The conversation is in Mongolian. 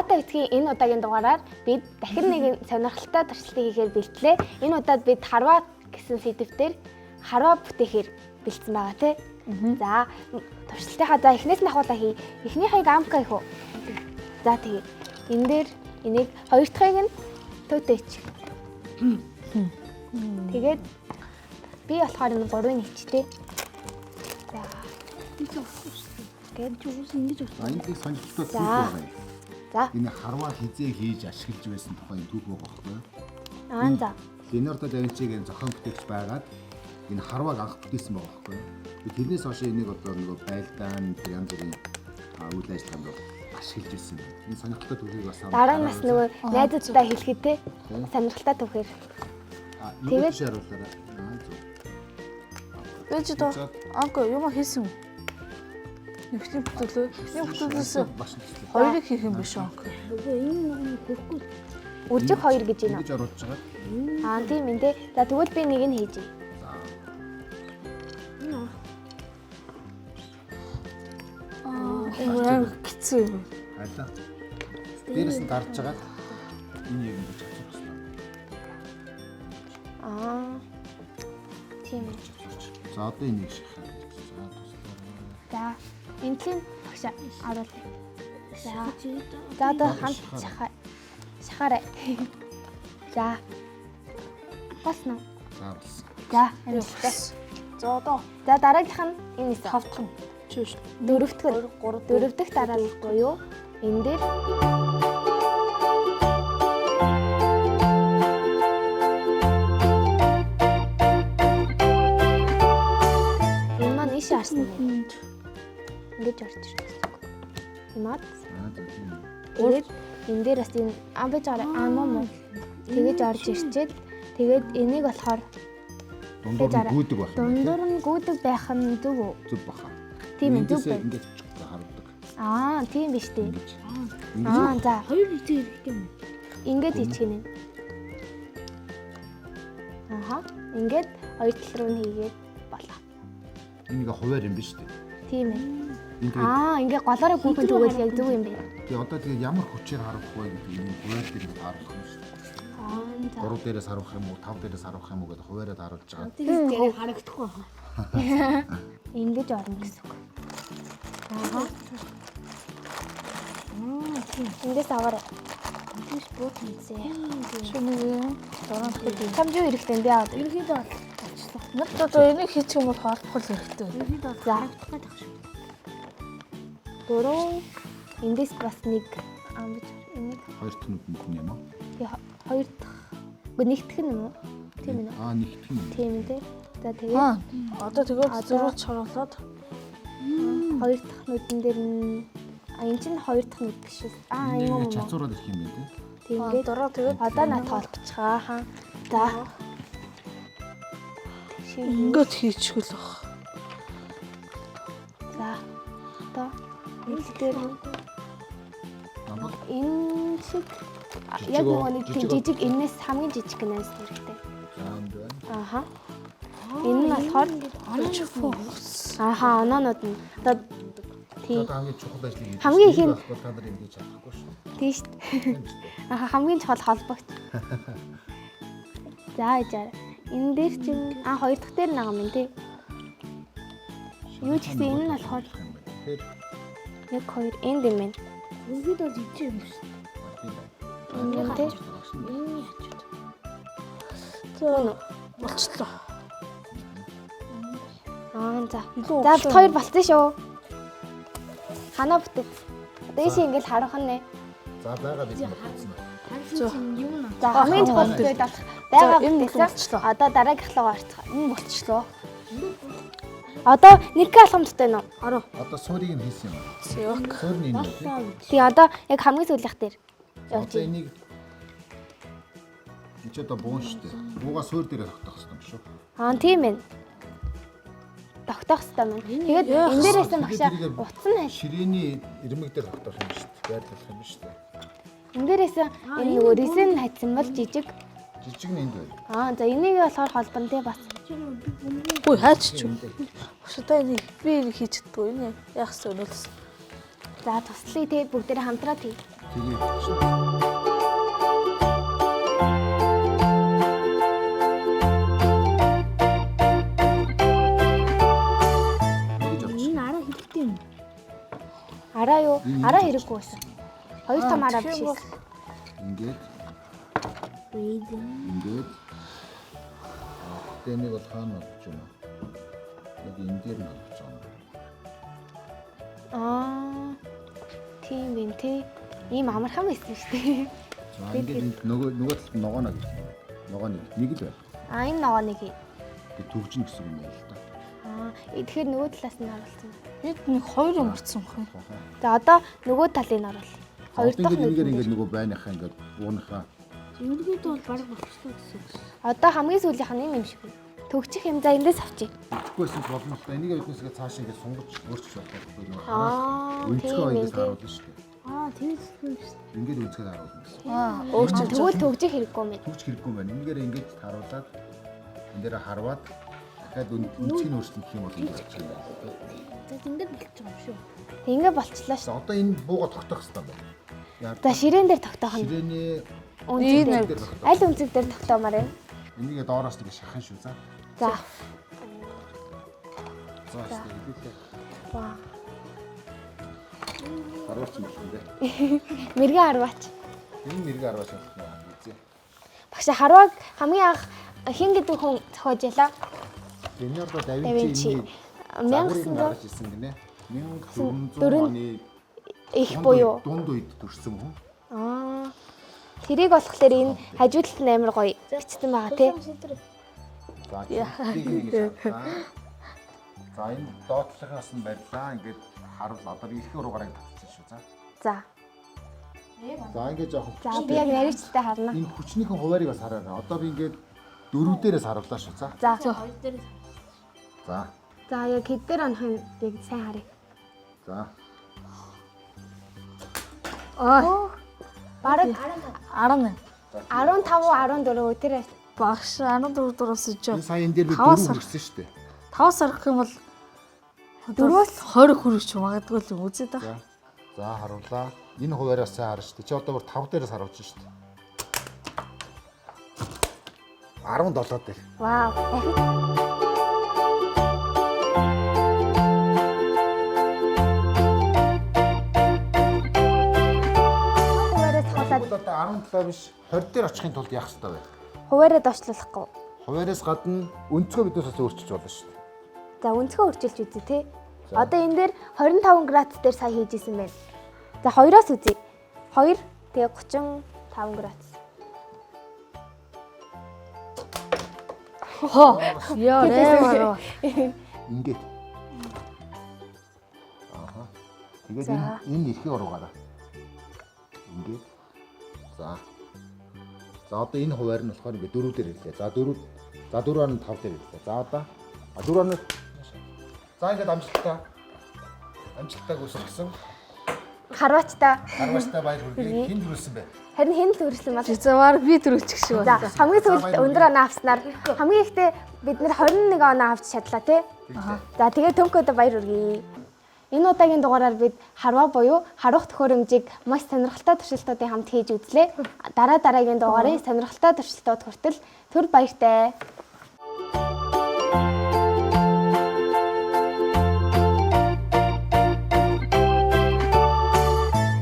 Аваатай эцгийн энэ удаагийн дугаараар бид дахин нэгэн сонирхолтой туршилтыг хийхээр бэлтлээ. Энэ удаад бид харваа гэсэн сэдвээр харваа бүтээхээр бэлдсэн байгаа тий. За туршилтынхаа за эхнээс нь ахуулаа хий. Эхнийхийг амка их үү. За тэгээ энэ дээр энийг хоёр дахьыг нь төөтэйч. Тэгээд би болохоор энэ 3-ыг нэчтэй. За. Гэвч үгүй ингэж байна. Энийг сонирхолтой түүх байна. За. Энэ харваа хизээ хийж ашиглаж байсан тухайн түүх байгаа байхгүй юу? За. Леонардо да Винчиг энэ зохион бүтээгч байгаад энэ харвааг анх бүтээсэн байгаа байхгүй юу? Тэрнээс хойш энийг одоо нөгөө байлдаан тэр янз бүрийн үйл ажиллагаанд ашиглаж байсан. Энэ сонирхолтой түүхийг бас дараа нь бас нөгөө найзуудтай хэлэхэд те сонирхолтой түүхээр. Тэгээд шааруулаарай. Ээж доо анко юм хийсэн. Эхний бүтээлөө. Эхний бүтээлээс хоёрыг хийх юм биш анко. Нөгөө энэ хөрөхгүй. Үржиг 2 гэж байна. Ингэж оруулж байгаа. Тийм ээ те. За тэгвэл би нэг нь хийж. Энэ хэцүү юм. Хайлаа. Дээрээс нь гарч байгаа. Энэ яг ингэж авчих хэрэгтэй. Тийм ээ. За одоо энийг шахах. За энэний багш аруул. За одоо хамт шахаарай. За. Босно. За болсон. За амжилттай. За одоо За дараагийнх нь энэ эсэ. тавдах нь. Чиш. Дөрөвдөх нь. Дөрөвдөх дараалалгүй юу? Энэ дээр энэ маань иш арсан юм. Ингэж орж ирсэн. Имад. Тэгээд энэ дээр бас энэ амбаж муу. Тэгэж орж ирчээд тэгээд энийг болохоор Дундуур нь гүйдэг байх. дундуур нь гүйдэг байх нь зөв үү? Зүг баха. Тийм ээ зөв байна. Ингэж харагдаг. Тийм биш үү? Ингэж. За. Хоёр хэзээ хэрэгтэй юм. Ингээд хийчихнэ. Ингээд хоёр тал руу нь хийгээд болох. Энийг хуваар юм биш үү? Тийм ээ. Ингээд Ингээд голоороо гүйхэн тэгвэл яг зөв юм байна. тэгээ одоо тэгээ ямар хүчээр харуулах вэ гэдэг энэ хуваар дээр харуулах юм шүү дээ. За. 3 дээрээс харуулах юм уу, 5 дээрээс харуулах юм уу гэдэг хуваараад харуулж байгаа. Тэр харагдахгүй байна. Ингэж орно гэсэн үг. Эндээс аваарай. Тийш бууд хийзээ. Шинэ дөрөв дахь. Чамд юу хэрэгтэй юм бэ аваад? Ерөнхийдөө болчихлоо. Надад одоо энийг хийчих юм бол холбох хэрэгтэй. Ерөнхийдөө За. харагдахгүй байх шүү. 4 эндээс бас нэг амбаж энийг Хоёр дахь нь мөн юм аа. хоёр дахь нэгтгэх нь юм уу? Тийм ээ. Нэгтгэх юм. Тийм ээ. За тэгээд Одоо тэгээд зөрүүч харуулад хоёр дахь нүдэн дээр нь энэ чинь хоёр дахь нүд биш үү? Юм уу? Чацуураад ирэх юм байна тий. Тэгээд дараа тэгээд одоо наа тоолчихгаа. За. ингээд хийчихвэл баг. За. Одоо энэ дээр энэ шиг яг нэг тийм жижиг энэс хамгийн жижиг гэнээс хэрэгтэй. За энд байна. Энэ нь болохоор оноонууд нь одоо тийм Одоо хамгийн чухал ажлыг хийж хамгийн их нь та нар юм хийж чадахгүй шүү. тийм шүү дээ. Хамгийн чухал холбогч. За яжаа. Энэ дээр чинь хоёр дахь дээр нэг юм тий. Юу ч гэсэн энэ нь болохоор Тэр 1 2 энд юм байна. Ерөнхийдөө жижиг юм шүү. Энэ тий. За болчихлоо. За. За бит хоёр болцсон шүү. Ханаа бүтэц. Одоо ийшээ ингээл харах нь. за байгаа бид бодсон. Харин юм нэ. За хамгийн чухал зүйл болох байгаа энэ бүтээсэн. болчихлоо. Одоо дараагийнх руу гарцгаа. Энэ болчихлоо. Одоо нэг алхамдтай нөө. Ороо. Одоо суурийг нь хийсэн юм. Цэвк. Суурны юм тий. Тэгээ одоо яг хамгийн сүүлийнх дээр. Одоо энийг энэ ч одоо буун шүү дээ. Бууга суур дээрээ тогтоох хэрэгтэй юм шүү. Тийм ээ. Тогтоох хэрэгтэй юм. Тэгээд энэ дээрээс нь багшаа утсан хэл. Ширээний ирмэг дээр тогтоох юм шүү дээ. Байрлах юм шүү дээ. Энэ дээрээс энэ нөгөө резин хайцсан бол жижиг. Жижиг нь энд байна. За энийг болохоор холбон тий бас. Үгүй хайчих. Шүтээ энийг би хийж чаддгүй. Энэ яах вэ өнөөс. За туслая тий бүгдээрээ хамтраад тий. Тэгээ явчихсан. Энэ араа хэрэгтэй юм. Араа юу? Араа хэрэггүй байсан. Хоёр том араа биш. Ингээд Breathing. ингээд тэгээ нэг бол хаана бодож байна. Яг энэ дээр нь бодож байгаа. Тийм бин тий. Ийм амархан байсан шүү дээ. За ингээд нөгөө талд ногоо нэг нэг л байна. Энэ ногоо нэг. Тэгээ төгжин гэсэн юм яа л та. Тэгэхээр нөгөө талаас нь оруулсан. Бид нэг хоёр юм марцсан хөө. За одоо нөгөө талыг нь оруулъя. Хоёр дахь ингээд нөгөө байныхаа ингээд ууныхаа Өөргөд бол баг болчихлоо гэсэн үг. Одоо хамгийн сүүлийнх нь юм шиг байна. Төгчих юм за эндээс авчиг. Тэгхгүйсэн болно л та. Энийг биднээсээ цааш ингээд сунгаж өөрчлөж болохгүй нөгөө Аа, өнцгөө тийм ингээс ээ. харуулна шүү дээ. Тэгээд юм шүү дээ. Ингээд өнцгөө харуулна гэсэн. Өөрчлөж Тэгвэл төгжих хэрэггүй юм. Төгч хэрэггүй юм байна. Энэгээр ингээд харуулад энэ дээр харваад дахиад өнцгийг өөрчлөх юм бол ингэж болчих юм байна. За тэндэр болчих юм шүү. Ингээ болчлоо За шүү. одоо энэ бууга тогтоох хэрэгтэй байна. За ширээн дээр тогтоох нь. Ширээний Үнцэг Энэ дээр. Аль үнцэг дээр тогтоомаар байна? энийг доороос нэг шахах шүү. За. За. За хэвлээ. Ваа. Харуулч юм байна. Мэргэн харваач. Энэ мэрэг арваа шалах юм байна. Үзье. Багш харвааг хамгийн анх хин гэдэг хүн зохиож ялаа. Леонардо да Да Винчи Винчи. загварыг 1900 гаргаж ирсэн гинэ. 1400 дөрөв оны их буюу. дунд үед төрсэн хүн. Тэрийг болохоор энэ хажуу талд нь амар гоё бичсэн байгаа тий. За тийм нэг шалтгаан. За энэ доотлогоос нь барьлаа. Ингээд харуул одоо ирэх уруугаараа татчихсан шүү. За. За. За ингээд жоох. За би яг нарийчтай харна. Энэ хүчнийхэн хуваарийг бас хараарай. Одоо би ингээд дөрөв дээрээс харууллаа шүү. За. За. За. За яг хэд дээр онохын яг сайн харъя. За. Бараг 18. 15 14 өдөр Багш 14 дураас иж. Энэ сая энэ дээр би 5 дөрөв сар. хүрсэн шүү дээ. 5 сар гэх юм бол Дөрвөөс 20 хүрэх ч магадгүй л юм үзээ та. За. За харууллаа. Энэ хуваараас сайн харна шүү дээ. Чи одоо бүр 5 дээрээс харуулж шүү дээ. 17 дээр. вау. Хуваараа цохолоод Одоо 17 биш 20 дээр очихын тулд яах хэрэгтэй вэ? хуваараа доошлуулахгүй. Хуваараас гадна өнцгөө биднээс бас өөрчилж болно шүү дээ. За өнцгөө өрчилж үзье тий. Одоо энэ дээр 25 градус дээр сая хийж исэн байна. За 2-оос үзье. 2 тэгээ 35 градус. Хоо. Яа, нэмэр. Ингээд. Аха. Тэгээд энэ эрхийн уруугаараа. Ингээд. За. За одоо энэ хуваар нь болохоор ингээд 4 дээр ирлээ. За 4. За 4.5 дээр ирлээ. За одоо 4. За ингээд амжилттай. Амжилттай гүйцэтгсэн. Харваачтай. Харвастай баяр хүргэе. Хэн төрүүлсэн бэ? Харин хэн л төрүүлсэн бол. Зэвэр би төрүүлчих шиг За байна. хамгийн сүүлд өндөр оноо авснаар хамгийн ихдээ бид нэр 21 оноо авч чадлаа тий. За тэгээ Төнкөд баяр хүргэе. Энэ удаагийн дугаараар бид харваа буюу харух төхөөрөмжийг маш сонирхолтой туршилтуудын хамт хийж үзлээ. Дараагийн дугаарын сонирхолтой туршилтууд хүртэл түр баяртай.